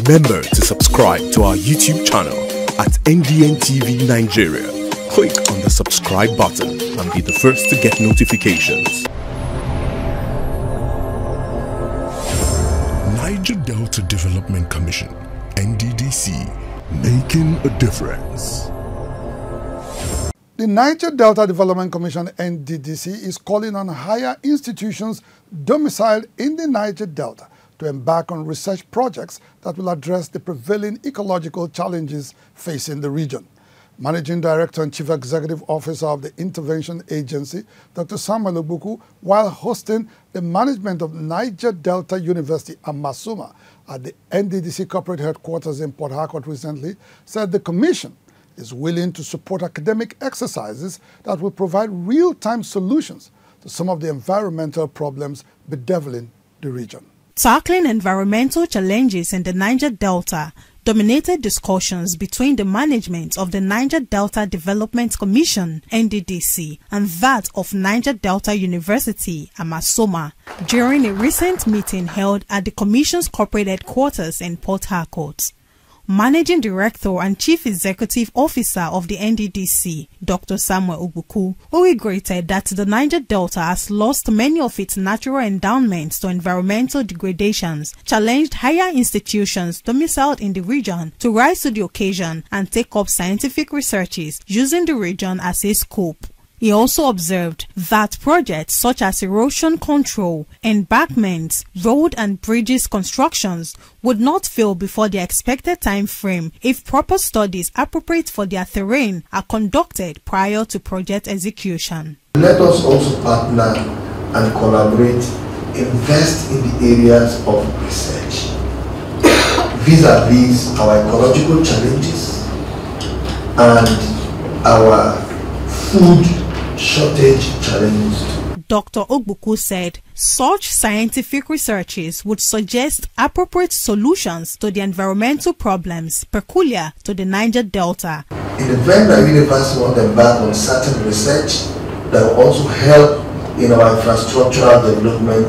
Remember to subscribe to our YouTube channel at NDN Nigeria. Click on the subscribe button and be the first to get notifications. Niger Delta Development Commission, NDDC, making a difference. The Niger Delta Development Commission, NDDC, is calling on higher institutions domiciled in the Niger Delta to embark on research projects that will address the prevailing ecological challenges facing the region. Managing Director and Chief Executive Officer of the Intervention Agency, Dr. Samuel Ogbuku, while hosting the management of Niger Delta University Amasoma at the NDDC corporate headquarters in Port Harcourt recently, said the Commission is willing to support academic exercises that will provide real-time solutions to some of the environmental problems bedeviling the region. Tackling environmental challenges in the Niger Delta dominated discussions between the management of the Niger Delta Development Commission, NDDC, and that of Niger Delta University, Amasoma, during a recent meeting held at the Commission's corporate headquarters in Port Harcourt. Managing Director and Chief Executive Officer of the NDDC, Dr. Samuel Ogbuku, who regretted that the Niger Delta has lost many of its natural endowments to environmental degradations, challenged higher institutions domiciled in the region to rise to the occasion and take up scientific researches using the region as a scope. He also observed that projects such as erosion control, embankments, road and bridges constructions would not fail before the expected time frame if proper studies appropriate for their terrain are conducted prior to project execution. Let us also partner and collaborate, invest in the areas of research vis-a-vis our ecological challenges and our food shortage challenges. Dr. Ogbuku said such scientific researches would suggest appropriate solutions to the environmental problems peculiar to the Niger Delta. In the event that university want to embark on certain research that will also help in our infrastructural development,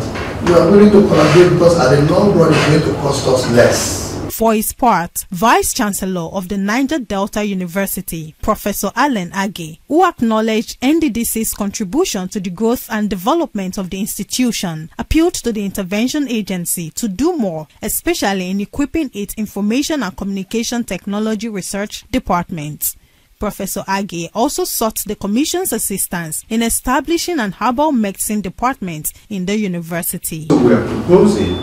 we are willing to collaborate because at the long run it's going to cost us less. For his part, Vice-Chancellor of the Niger Delta University, Professor Allen Age, who acknowledged NDDC's contribution to the growth and development of the institution, appealed to the Intervention Agency to do more, especially in equipping its Information and Communication Technology Research Department. Professor Age also sought the Commission's assistance in establishing an herbal medicine department in the university. So we are proposing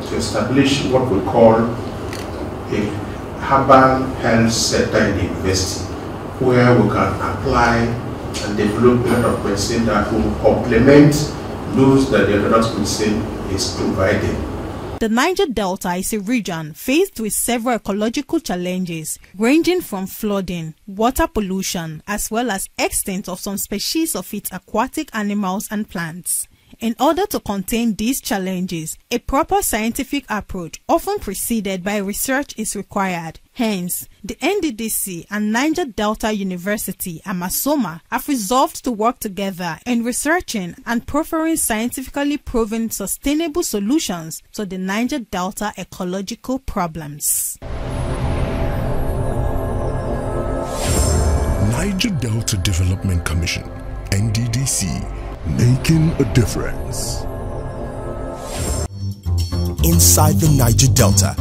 to establish what we call a herbal health center in the university, where we can apply and develop a lot of medicine that will complement those that the orthodox medicine is providing. The Niger Delta is a region faced with several ecological challenges, ranging from flooding, water pollution, as well as extent of some species of its aquatic animals and plants. In order to contain these challenges, a proper scientific approach, often preceded by research, is required. Hence, the NDDC and Niger Delta University, Amasoma, have resolved to work together in researching and proffering scientifically proven sustainable solutions to the Niger Delta ecological problems. Niger Delta Development Commission, NDDC, making a difference. Inside the Niger Delta,